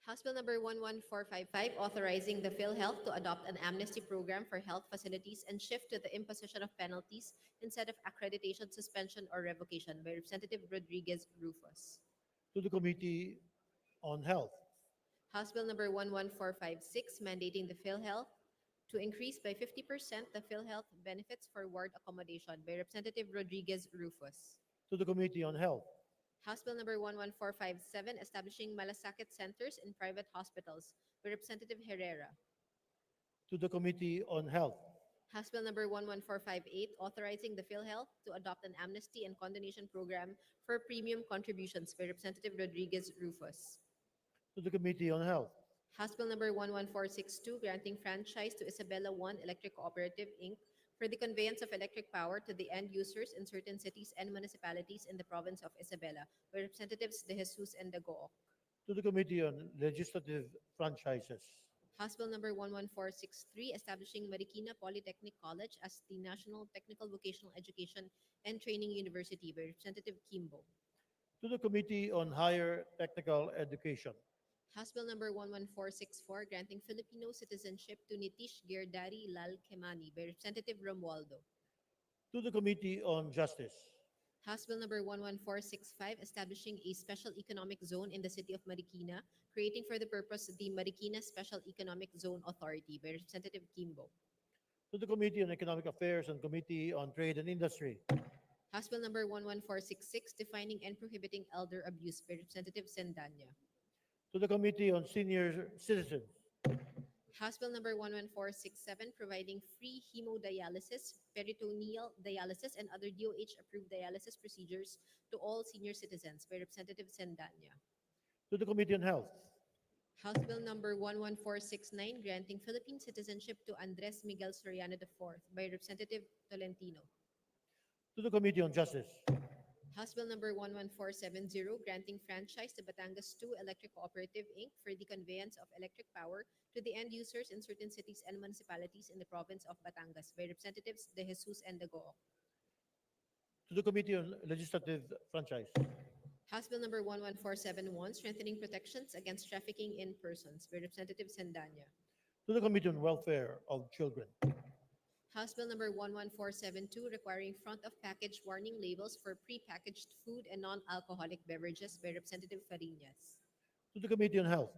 House Bill number 11455, authorizing the PhilHealth to adopt an amnesty program for health facilities and shift to the imposition of penalties instead of accreditation, suspension, or revocation, by Representative Rodriguez Rufus. to the Committee on Health, House Bill number 11456, mandating the PhilHealth to increase by 50% the PhilHealth benefits for ward accommodation, by Representative Rodriguez Rufus. to the Committee on Health, House Bill number 11457, establishing malasakit centers in private hospitals, by Representative Herrera. to the Committee on Health, House Bill number 11458, authorizing the PhilHealth to adopt an amnesty and condonation program for premium contributions, by Representative Rodriguez Rufus. to the Committee on Health, House Bill number 11462, granting franchise to Isabela One Electric Cooperative, Inc. for the conveyance of electric power to the end users in certain cities and municipalities in the province of Isabela, by Representatives De Jesus and Dagook. to the Committee on Legislative Franchises, House Bill number 11463, establishing Marikina Polytechnic College as the National Technical Vocational Education and Training University, by Representative Kimbo. to the Committee on Higher Technical Education, House Bill number 11464, granting Filipino citizenship to Nitish Girdari Lal Khemani, by Representative Romualdo. to the Committee on Justice, House Bill number 11465, establishing a special economic zone in the city of Marikina, creating for the purpose the Marikina Special Economic Zone Authority, by Representative Kimbo. to the Committee on Economic Affairs and Committee on Trade and Industry, House Bill number 11466, defining and prohibiting elder abuse, by Representative Sendanya. to the Committee on Senior Citizens, House Bill number 11467, providing free hemodialysis, peritoneal dialysis, and other DOH-approved dialysis procedures to all senior citizens, by Representative Sendanya. to the Committee on Health, House Bill number 11469, granting Philippine citizenship to Andres Miguel Soriano IV, by Representative Tolentino. to the Committee on Justice, House Bill number 11470, granting franchise to Batangas 2 Electric Cooperative, Inc. for the conveyance of electric power to the end users in certain cities and municipalities in the province of Batangas, by Representatives De Jesus and Dagook. to the Committee on Legislative Franchise, House Bill number 11471, strengthening protections against trafficking in persons, by Representative Sendanya. to the Committee on Welfare of Children, House Bill number 11472, requiring front-of-package warning labels for pre-packaged food and non-alcoholic beverages, by Representative Fariñas. to the Committee on Health,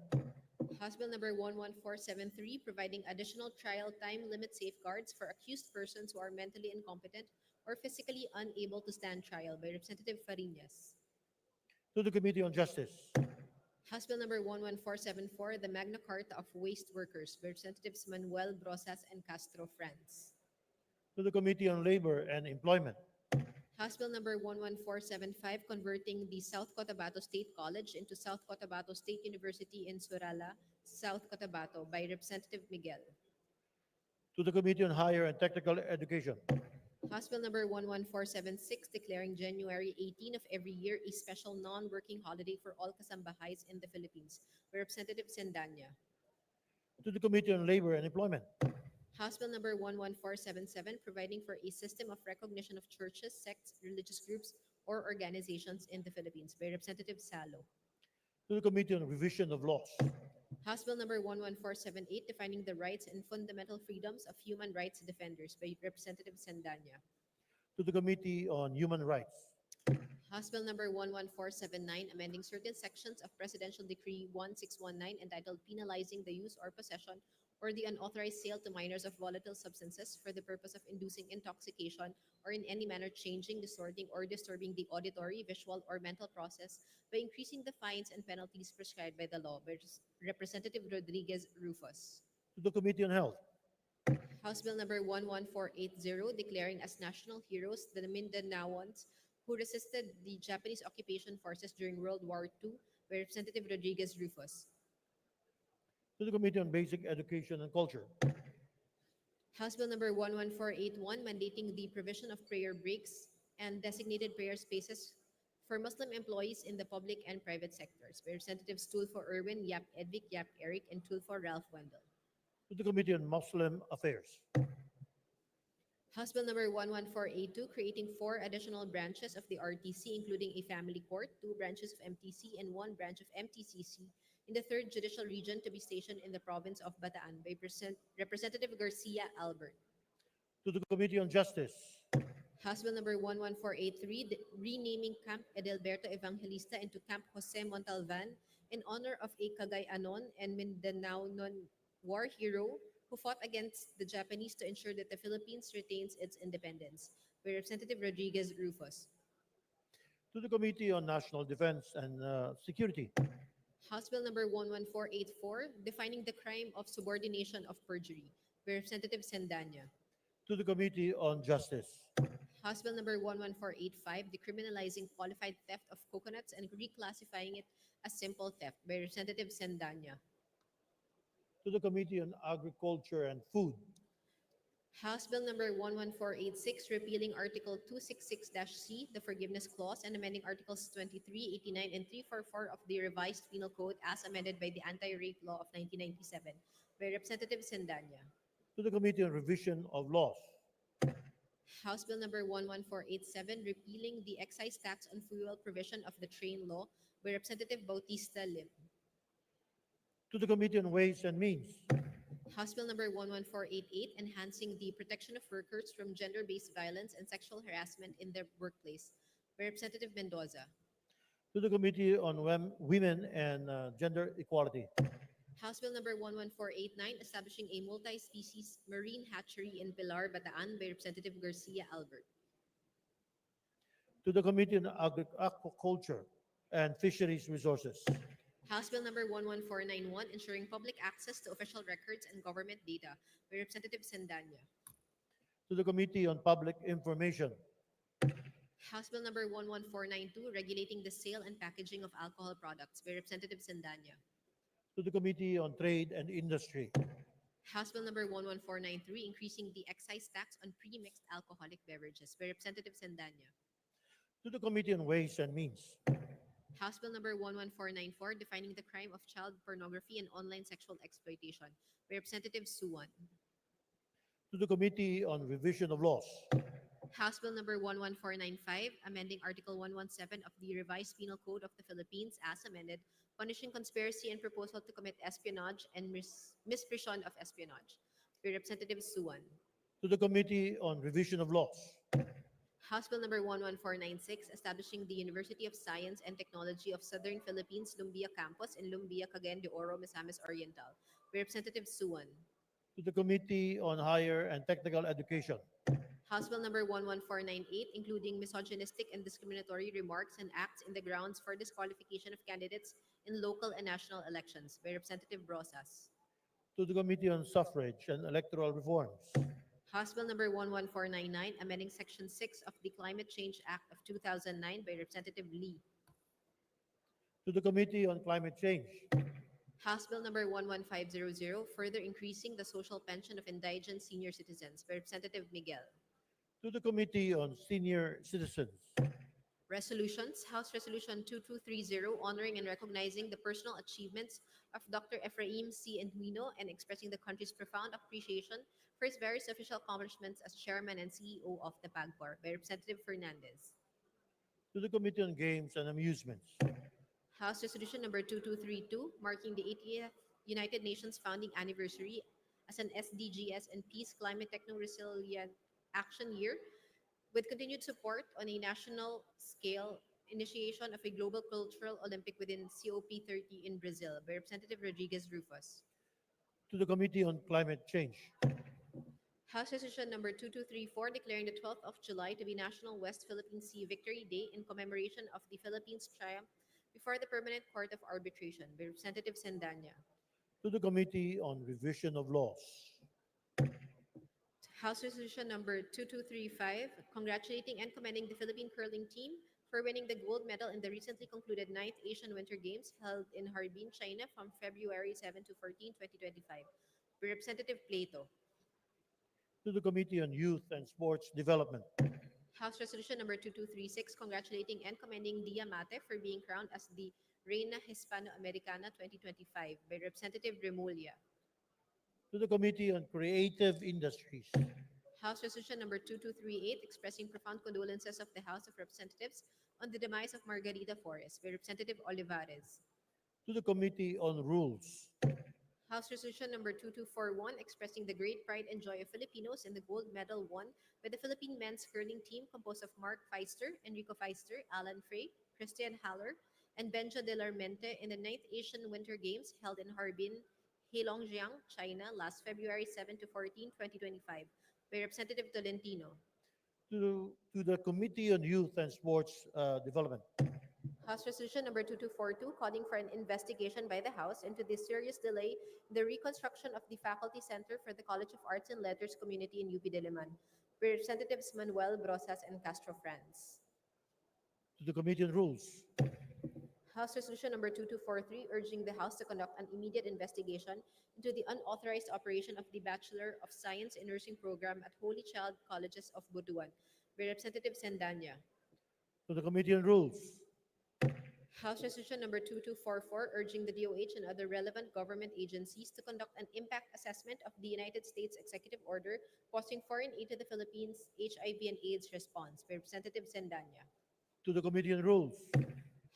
House Bill number 11473, providing additional trial time limit safeguards for accused persons who are mentally incompetent or physically unable to stand trial, by Representative Fariñas. to the Committee on Justice, House Bill number 11474, the Magna Carta of Waste Workers, by Representatives Manuel Brosas and Castro Franz. to the Committee on Labor and Employment, House Bill number 11475, converting the South Cotabato State College into South Cotabato State University in Surala, South Cotabato, by Representative Miguel. to the Committee on Higher and Technical Education, House Bill number 11476, declaring January 18 of every year a special non-working holiday for all kasambahays in the Philippines, by Representative Sendanya. to the Committee on Labor and Employment, House Bill number 11477, providing for a system of recognition of churches, sects, religious groups, or organizations in the Philippines, by Representative Salo. to the Committee on Revision of Laws, House Bill number 11478, defining the rights and fundamental freedoms of human rights defenders, by Representative Sendanya. to the Committee on Human Rights, House Bill number 11479, amending certain sections of Presidential Decree 1619 entitled Penalizing the Use or Possession or the Unauthorized Sale to Minors of Volatile Substances for the purpose of inducing intoxication or in any manner changing, distorting, or disturbing the auditory, visual, or mental process by increasing the fines and penalties prescribed by the law, by Representative Rodriguez Rufus. to the Committee on Health, House Bill number 11480, declaring as national heroes the Mindanaoans who resisted the Japanese occupation forces during World War II, by Representative Rodriguez Rufus. to the Committee on Basic Education and Culture, House Bill number 11481, mandating the provision of prayer breaks and designated prayer spaces for Muslim employees in the public and private sectors, by Representatives Tulfo Irwin, Yap Edvic, Yap Eric, and Tulfo Ralph Wendell. to the Committee on Muslim Affairs, House Bill number 11482, creating four additional branches of the RTC, including a family court, two branches of MTC, and one branch of MTCC in the 3rd Judicial Region to be stationed in the province of Bataan by Representative Garcia Albert. to the Committee on Justice, House Bill number 11483, renaming Camp Edelberto Evangelista into Camp Jose Montalvan in honor of a Cagayanon and Mindanaonon war hero who fought against the Japanese to ensure that the Philippines retains its independence. By Representative Rodriguez Rufus. to the Committee on National Defense and Security, House Bill number 11484, defining the crime of subordination of perjury. By Representative Sendanya. to the Committee on Justice, House Bill number 11485, decriminalizing qualified theft of coconuts and reclassifying it as simple theft. By Representative Sendanya. to the Committee on Agriculture and Food, House Bill number 11486, repealing Article 266-C, the Forgiveness Clause, and amending Articles 23, 89, and 344 of the Revised Penal Code as amended by the Anti-Rape Law of 1997. By Representative Sendanya. to the Committee on Revision of Laws, House Bill number 11487, repealing the excise tax on fuel provision of the train law. By Representative Bautista Lim. to the Committee on Ways and Means, House Bill number 11488, enhancing the protection of workers from gender-based violence and sexual harassment in their workplace. By Representative Mendoza. to the Committee on Women and Gender Equality, House Bill number 11489, establishing a multi-species marine hatchery in Pilar, Bataan. By Representative Garcia Albert. to the Committee on Aquaculture and Fisheries Resources, House Bill number 11491, ensuring public access to official records and government data. By Representative Sendanya. to the Committee on Public Information, House Bill number 11492, regulating the sale and packaging of alcohol products. By Representative Sendanya. to the Committee on Trade and Industry, House Bill number 11493, increasing the excise tax on pre-mixed alcoholic beverages. By Representative Sendanya. to the Committee on Ways and Means, House Bill number 11494, defining the crime of child pornography and online sexual exploitation. By Representative Suwan. to the Committee on Revision of Laws, House Bill number 11495, amending Article 117 of the Revised Penal Code of the Philippines as amended, punishing conspiracy and proposal to commit espionage and misprision of espionage. By Representative Suwan. to the Committee on Revision of Laws, House Bill number 11496, establishing the University of Science and Technology of Southern Philippines Lumbia Campus in Lumbia, Cagayan de Oro, Misamis Oriental. By Representative Suwan. to the Committee on Higher and Technical Education, House Bill number 11498, including misogynistic and discriminatory remarks and acts in the grounds for disqualification of candidates in local and national elections. By Representative Rosas. to the Committee on Suffrage and Electoral Reforms, House Bill number 11499, amending Section 6 of the Climate Change Act of 2009 by Representative Lee. to the Committee on Climate Change, House Bill number 11500, further increasing the social pension of indigent senior citizens by Representative Miguel. to the Committee on Senior Citizens, Resolutions, House Resolution 2230, honoring and recognizing the personal achievements of Dr. Efraim C. Enhuino and expressing the country's profound appreciation for his various official accomplishments as Chairman and CEO of the PAGCOR by Representative Fernandez. to the Committee on Games and Amusements, House Resolution number 2232, marking the 80th United Nations founding anniversary as an SDGs and Peace Climate Techno-Resilient Action Year, with continued support on a national scale initiation of a global cultural Olympic within COP30 in Brazil by Representative Rodriguez Rufus. to the Committee on Climate Change, House Resolution number 2234, declaring the 12th of July to be National West Philippine Sea Victory Day in commemoration of the Philippines' triumph before the Permanent Court of Arbitration by Representative Sendanya. to the Committee on Revision of Laws, House Resolution number 2235, congratulating and commending the Philippine curling team for winning the gold medal in the recently concluded 9th Asian Winter Games held in Harbin, China from February 7 to 14, 2025. By Representative Plato. to the Committee on Youth and Sports Development, House Resolution number 2236, congratulating and commending Dia Mate for being crowned as the Reina Hispano-Americana 2025 by Representative Remulla. to the Committee on Creative Industries, House Resolution number 2238 expressing profound condolences of the House of Representatives on the demise of Margarita Flores by Representative Olivares. to the Committee on Rules, House Resolution number 2241 expressing the great pride and joy of Filipinos in the gold medal won by the Philippine men's curling team composed of Mark Feister, Enrico Feister, Alan Frey, Christian Haller, and Benja de Larmente in the 9th Asian Winter Games held in Harbin, Heilongjiang, China last February 7 to 14, 2025 by Representative Tolentino. to the Committee on Youth and Sports Development, House Resolution number 2242 calling for an investigation by the House into the serious delay in the reconstruction of the Faculty Center for the College of Arts and Letters community in UP Diliman. By Representatives Manuel Brosas and Castro Franz. to the Committee on Rules, House Resolution number 2243 urging the House to conduct an immediate investigation into the unauthorized operation of the Bachelor of Science in Nursing program at Holy Child Colleges of Butuan. By Representative Sendanya. to the Committee on Rules, House Resolution number 2244 urging the DOH and other relevant government agencies to conduct an impact assessment of the United States Executive Order posting foreign aid to the Philippines HIV and AIDS response by Representative Sendanya. to the Committee on Rules,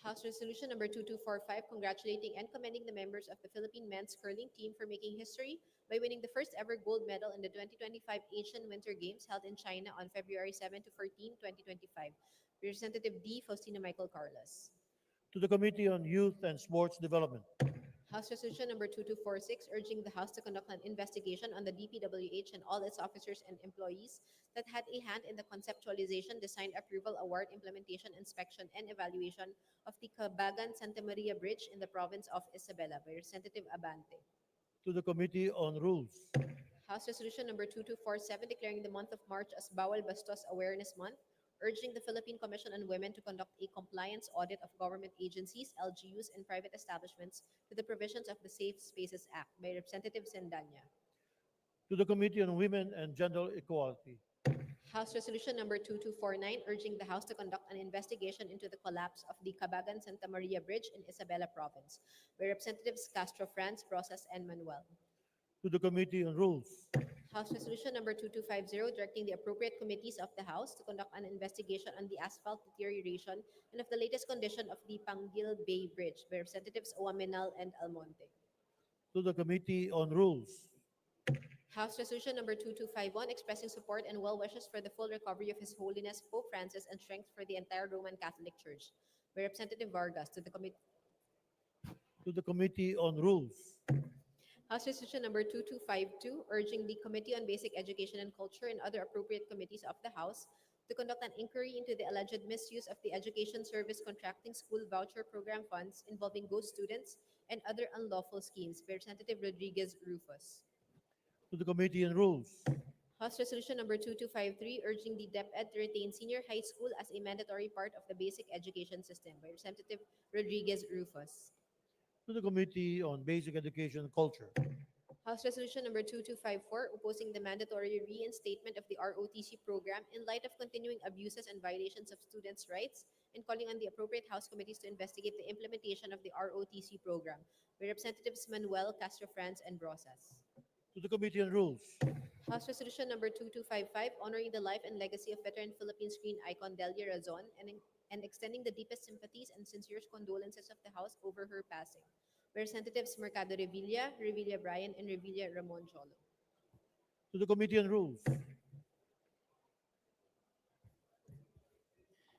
House Resolution number 2245 congratulating and commending the members of the Philippine men's curling team for making history by winning the first ever gold medal in the 2025 Asian Winter Games held in China on February 7 to 14, 2025. Representative D. Faustina Michael Carlos. to the Committee on Youth and Sports Development, House Resolution number 2246 urging the House to conduct an investigation on the DPWH and all its officers and employees that had a hand in the conceptualization, design, approval, award, implementation, inspection, and evaluation of the Cabagan Santa Maria Bridge in the province of Isabela by Representative Abante. to the Committee on Rules, House Resolution number 2247 declaring the month of March as Bawal Bastos Awareness Month, urging the Philippine Commission on Women to conduct a compliance audit of government agencies, LGUs, and private establishments to the provisions of the Safe Spaces Act by Representative Sendanya. to the Committee on Women and Gender Equality, House Resolution number 2249 urging the House to conduct an investigation into the collapse of the Cabagan Santa Maria Bridge in Isabela Province by Representatives Castro Franz, Rosas, and Manuel. to the Committee on Rules, House Resolution number 2250 directing the appropriate committees of the House to conduct an investigation on the asphalt deterioration and of the latest condition of the Pangil Bay Bridge by Representatives Oamenal and Almonte. to the Committee on Rules, House Resolution number 2251 expressing support and well wishes for the full recovery of His Holiness Pope Francis and strength for the entire Roman Catholic Church by Representative Vargas to the committee. to the Committee on Rules, House Resolution number 2252 urging the Committee on Basic Education and Culture and other appropriate committees of the House to conduct an inquiry into the alleged misuse of the Education Service Contracting School Voucher Program funds involving ghost students and other unlawful schemes by Representative Rodriguez Rufus. to the Committee on Rules, House Resolution number 2253 urging the DepEd to retain senior high school as a mandatory part of the basic education system by Representative Rodriguez Rufus. to the Committee on Basic Education and Culture, House Resolution number 2254 opposing the mandatory reinstatement of the ROTC program in light of continuing abuses and violations of students' rights and calling on the appropriate House committees to investigate the implementation of the ROTC program by Representatives Manuel, Castro Franz, and Brosas. to the Committee on Rules, House Resolution number 2255 honoring the life and legacy of veteran Philippine screen icon Delia Razon and extending the deepest sympathies and sincerest condolences of the House over her passing. Representatives Mercado Revilla, Revilla Bryan, and Revilla Ramon Cholo. to the Committee on Rules,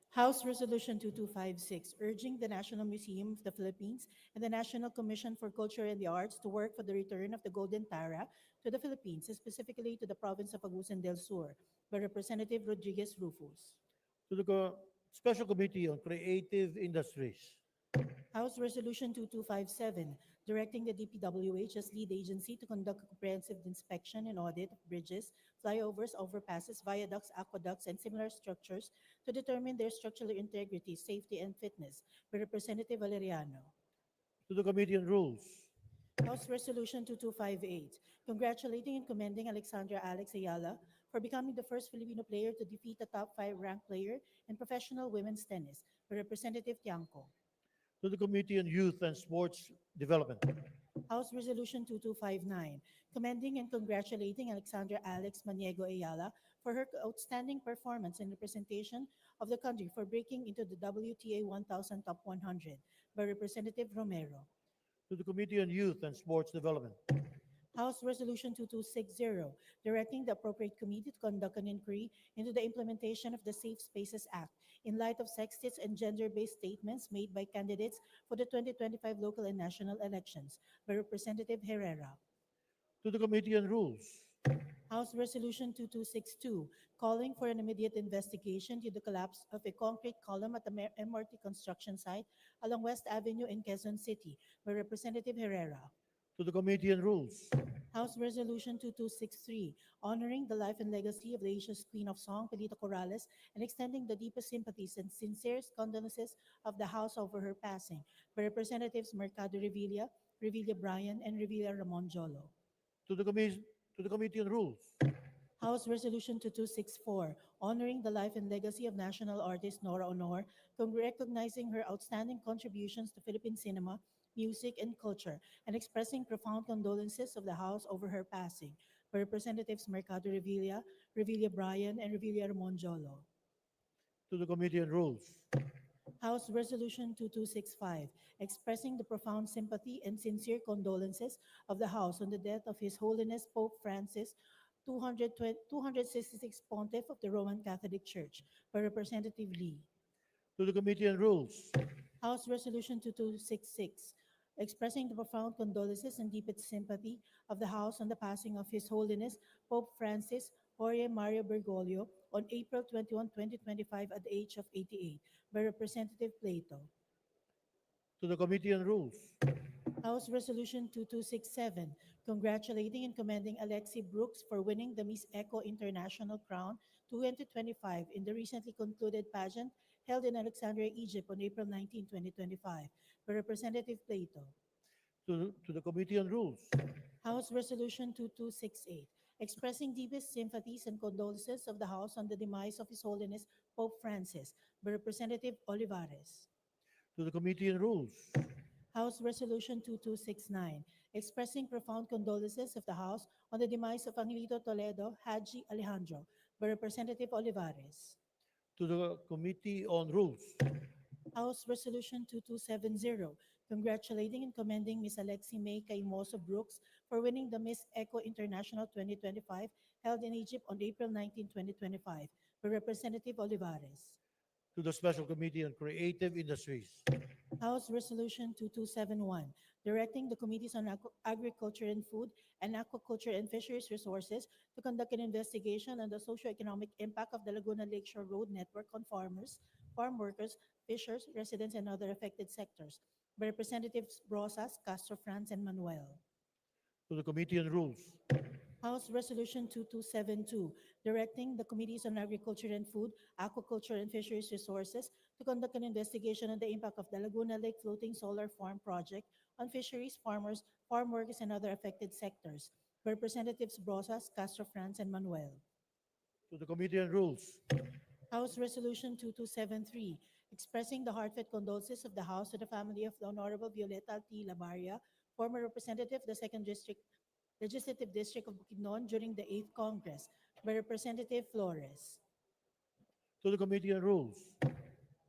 House Resolution 2256, urging the National Museum of the Philippines and the National Commission for Culture and the Arts to work for the return of the Golden Tara to the Philippines, specifically to the province of Agusan del Sur, by Representative Rodriguez Rufus. to the Special Committee on Creative Industries, House Resolution 2257, directing the DPWH as lead agency to conduct a comprehensive inspection and audit of bridges, flyovers, overpasses, viaducts, aqueducts, and similar structures to determine their structural integrity, safety, and fitness, by Representative Valeriano. to the Committee on Rules, House Resolution 2258, congratulating and commending Alexandra Alex Ayala for becoming the first Filipino player to defeat a top 5 ranked player in professional women's tennis, by Representative Tiangco. to the Committee on Youth and Sports Development, House Resolution 2259, commending and congratulating Alexandra Alex Maniego Ayala for her outstanding performance in representation of the country for breaking into the WTA 1000 Top 100 by Representative Romero. to the Committee on Youth and Sports Development, House Resolution 2260, directing the appropriate committee to conduct an inquiry into the implementation of the Safe Spaces Act in light of sexist and gender-based statements made by candidates for the 2025 local and national elections by Representative Herrera. to the Committee on Rules, House Resolution 2262, calling for an immediate investigation to the collapse of a concrete column at the MRT construction site along West Avenue in Quezon City by Representative Herrera. to the Committee on Rules, House Resolution 2263, honoring the life and legacy of the Asia's Queen of Song, Pelita Corrales, and extending the deepest sympathies and sincerest condolences of the House over her passing by Representatives Mercado Revilla, Revilla Bryan, and Revilla Ramon Jolo. to the Committee to the Committee on Rules, House Resolution 2264, honoring the life and legacy of national artist Nora Honor, recognizing her outstanding contributions to Philippine cinema, music, and culture, and expressing profound condolences of the House over her passing by Representatives Mercado Revilla, Revilla Bryan, and Revilla Ramon Jolo. to the Committee on Rules, House Resolution 2265, expressing the profound sympathy and sincere condolences of the House on the death of His Holiness Pope Francis, 266th Pontiff of the Roman Catholic Church, by Representative Lee. to the Committee on Rules, House Resolution 2266, expressing the profound condolences and deepest sympathy of the House on the passing of His Holiness Pope Francis Jorge Mario Bergoglio on April 21, 2025, at the age of 88, by Representative Plato. to the Committee on Rules, House Resolution 2267, congratulating and commending Alexi Brooks for winning the Miss Eco International Crown 2025 in the recently concluded pageant held in Alexandria, Egypt on April 19, 2025, by Representative Plato. to the Committee on Rules, House Resolution 2268, expressing deepest sympathies and condolences of the House on the demise of His Holiness Pope Francis, by Representative Olivares. to the Committee on Rules, House Resolution 2269, expressing profound condolences of the House on the demise of Angelito Toledo Haji Alejandro, by Representative Olivares. to the Committee on Rules, House Resolution 2270, congratulating and commending Ms. Alexi May Caimoso Brooks for winning the Miss Eco International 2025 held in Egypt on April 19, 2025, by Representative Olivares. to the Special Committee on Creative Industries, House Resolution 2271, directing the Committees on Agriculture and Food and Aquaculture and Fisheries Resources to conduct an investigation on the socio-economic impact of the Laguna Lakeshore Road network on farmers, farm workers, fishers, residents, and other affected sectors, by Representatives Brosas, Castro Franz, and Manuel. to the Committee on Rules, House Resolution 2272, directing the Committees on Agriculture and Food, Aquaculture, and Fisheries Resources to conduct an investigation on the impact of the Laguna Lake Floating Solar Farm project on fisheries, farmers, farm workers, and other affected sectors, by Representatives Brosas, Castro Franz, and Manuel. to the Committee on Rules, House Resolution 2273, expressing the heartfelt condolences of the House to the family of the Honorable Violeta T. Labaria, former representative of the 2nd District Legislative District of Bukidnon during the 8th Congress, by Representative Flores. to the Committee on Rules,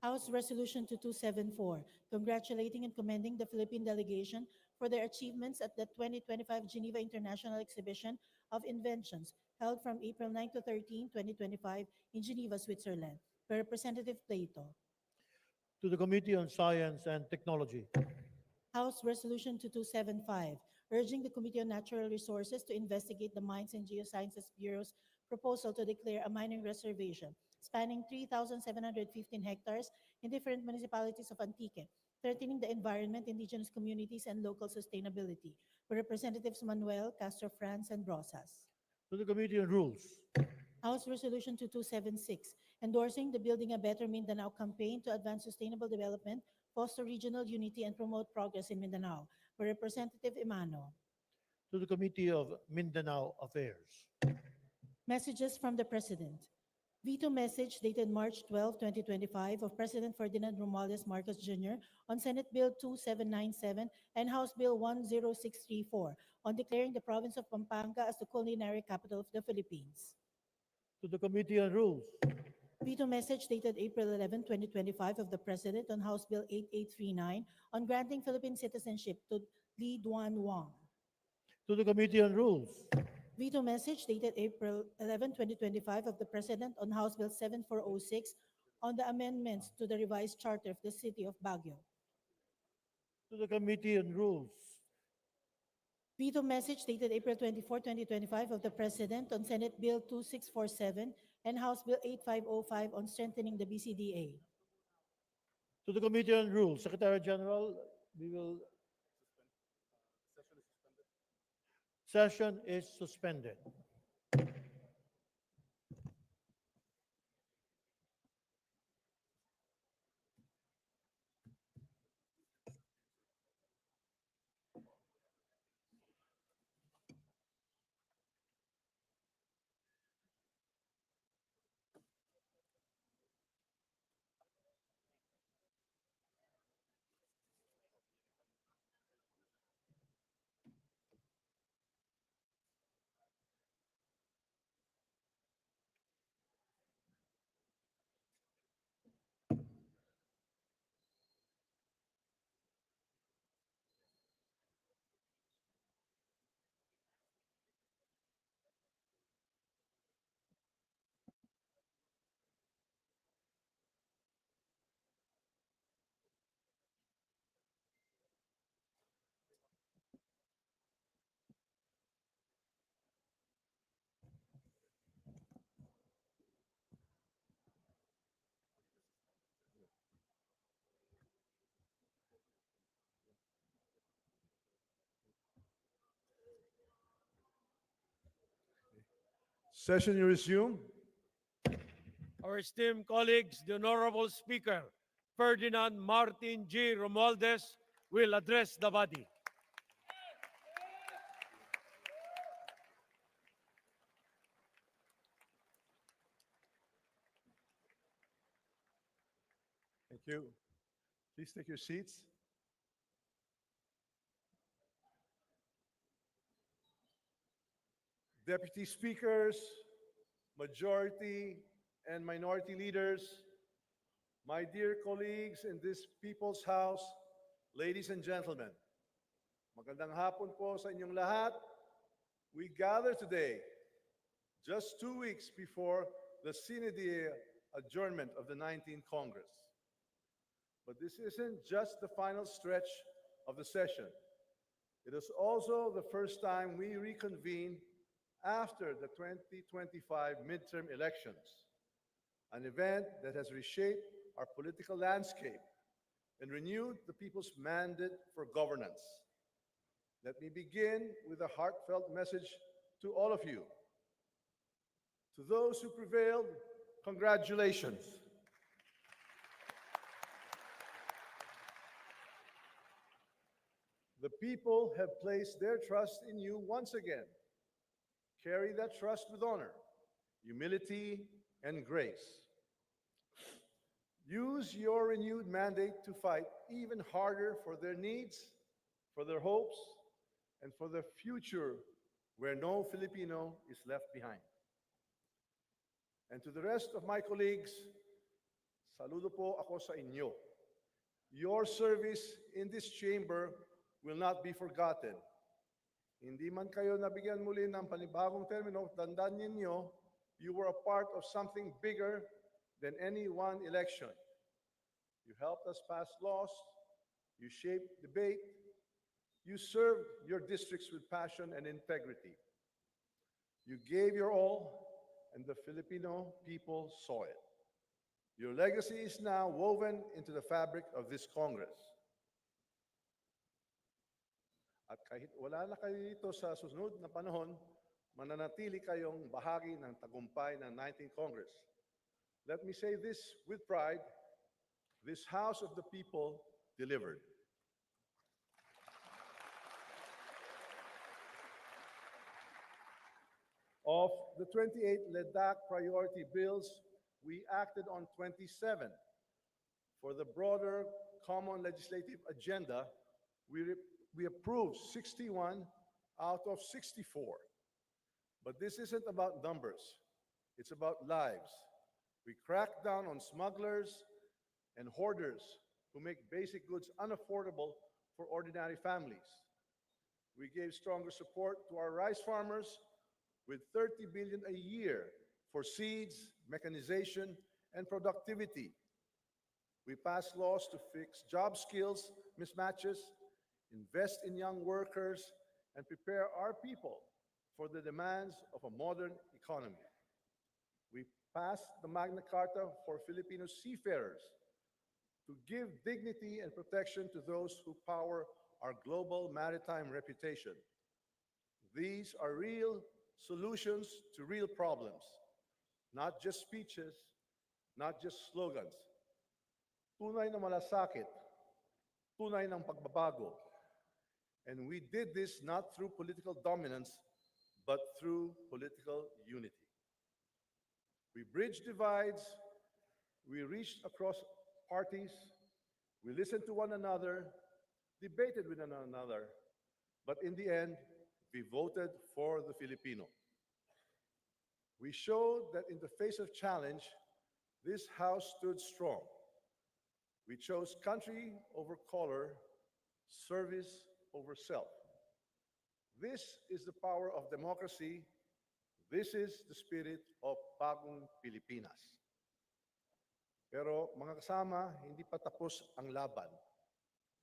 House Resolution 2274, congratulating and commending the Philippine delegation for their achievements at the 2025 Geneva International Exhibition of Inventions, held from April 9 to 13, 2025, in Geneva, Switzerland, by Representative Plato. to the Committee on Science and Technology, House Resolution 2275, urging the Committee on Natural Resources to investigate the Mines and Geosciences Bureau's proposal to declare a mining reservation spanning 3,715 hectares in different municipalities of Antique, threatening the environment, indigenous communities, and local sustainability, by Representatives Manuel, Castro Franz, and Brosas. to the Committee on Rules, House Resolution 2276, endorsing the Building a Better Mindanao campaign to advance sustainable development, foster regional unity, and promote progress in Mindanao, by Representative Imano. to the Committee of Mindanao Affairs, Messages from the President. Veto message dated March 12, 2025, of President Ferdinand Romualdez Marcos Jr. on Senate Bill 2797 and House Bill 10634 on declaring the province of Pampanga as the culinary capital of the Philippines. to the Committee on Rules, Veto message dated April 11, 2025 of the President on House Bill 8839 on granting Philippine citizenship to Li Duan Wang. to the Committee on Rules, Veto message dated April 11, 2025 of the President on House Bill 7406 on the amendments to the revised charter of the City of Baguio. to the Committee on Rules, Veto message dated April 24, 2025 of the President on Senate Bill 2647 and House Bill 8505 on strengthening the BCDA. to the Committee on Rules. Secretary General, session is suspended. Session resumed. Our esteemed colleagues, the Honorable Speaker, Ferdinand Martin G. Romualdez, will address the body. Thank you. Please take your seats. Deputy Speakers, Majority and Minority Leaders, my dear colleagues in this People's House, ladies and gentlemen, magandang hapon po sa inyong lahat. We gather today, just 2 weeks before the sine die adjournment of the 19th Congress. But this isn't just the final stretch of the session. It is also the first time we reconvene after the 2025 midterm elections, an event that has reshaped our political landscape and renewed the people's mandate for governance. Let me begin with a heartfelt message to all of you. To those who prevailed, congratulations. The people have placed their trust in you once again. Carry that trust with honor, humility, and grace. Use your renewed mandate to fight even harder for their needs, for their hopes, and for the future where no Filipino is left behind. And to the rest of my colleagues, saludo po ako sa inyo. Your service in this chamber will not be forgotten. Hindi man kayo nabigyan muli ng panibagong termino, tandaan ninyo, you were a part of something bigger than any one election. You helped us pass laws, you shaped debate, you served your districts with passion and integrity. You gave your all, and the Filipino people saw it. Your legacy is now woven into the fabric of this Congress. At kahit wala na kayo dito sa susunod na panahon, mananatili kayong bahagi ng tagumpay ng 19th Congress. Let me say this with pride, this House of the People delivered. Of the 28 LEDAC priority bills, we acted on 27. For the broader common legislative agenda, we approved 61 out of 64. But this isn't about numbers. It's about lives. We crack down on smugglers and hoarders who make basic goods unaffordable for ordinary families. We gave stronger support to our rice farmers with 30 billion a year for seeds, mechanization, and productivity. We passed laws to fix job skills mismatches, invest in young workers, and prepare our people for the demands of a modern economy. We passed the Magna Carta for Filipino seafarers to give dignity and protection to those who power our global maritime reputation. These are real solutions to real problems, not just speeches, not just slogans. Tunay na malasakit, tunay ng pagbabago. And we did this not through political dominance, but through political unity. We bridged divides, we reached across parties, we listened to one another, debated with one another, but in the end, we voted for the Filipino. We showed that in the face of challenge, this House stood strong. We chose country over color, service over self. This is the power of democracy. This is the spirit of Bagong Pilipinas. Pero mga kasama, hindi pa tapos ang laban.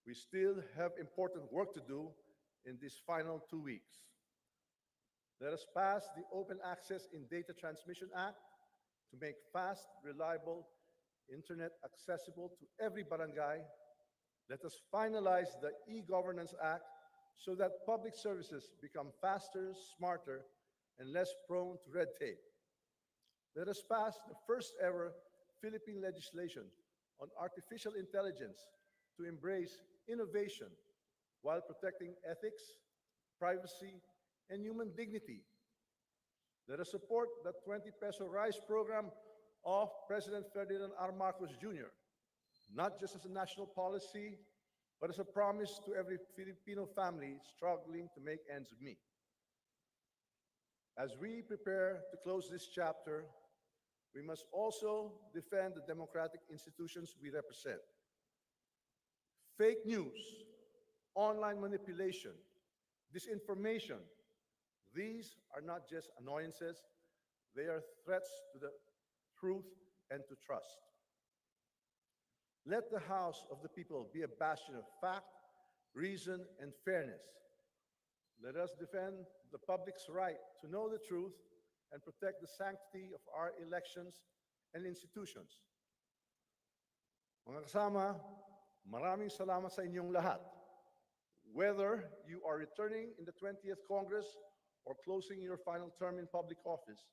We still have important work to do in these final 2 weeks. Let us pass the Open Access in Data Transmission Act to make fast, reliable internet accessible to every barangay. Let us finalize the E-Governance Act so that public services become faster, smarter, and less prone to red tape. Let us pass the first ever Philippine legislation on artificial intelligence to embrace innovation while protecting ethics, privacy, and human dignity. Let us support the 20 peso rice program of President Ferdinand R. Marcos Jr., not just as a national policy, but as a promise to every Filipino family struggling to make ends meet. As we prepare to close this chapter, we must also defend the democratic institutions we represent. Fake news, online manipulation, disinformation, these are not just annoyances, they are threats to the truth and to trust. Let the House of the People be a bastion of fact, reason, and fairness. Let us defend the public's right to know the truth and protect the sanctity of our elections and institutions. Mga kasama, maraming salamat sa inyong lahat. Whether you are returning in the 20th Congress or closing your final term in public office,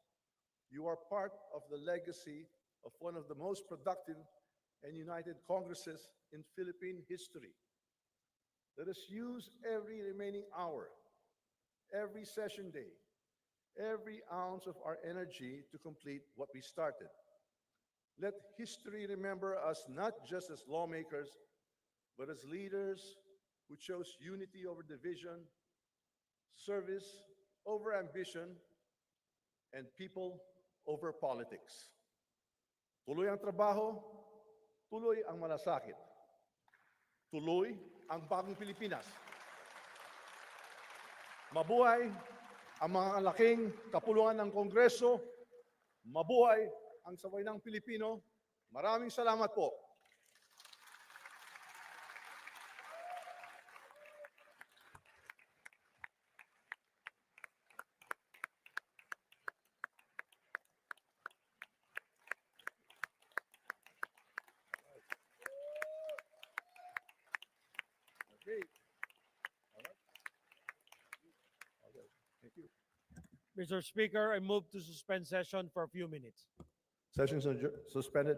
you are part of the legacy of one of the most productive and united Congresses in Philippine history. Let us use every remaining hour, every session day, every ounce of our energy to complete what we started. Let history remember us not just as lawmakers, but as leaders who chose unity over division, service over ambition, and people over politics. Tuloy ang trabaho, tuloy ang malasakit. Tuloy ang bagong Pilipinas. Mabuhay ang mga laking kapulungan ng Kongreso. Mabuhay ang sawaynang Pilipino. Maraming salamat po. Okay. All right. Okay. Thank you. Mr. Speaker, I move to suspend session for a few minutes. Session suspended.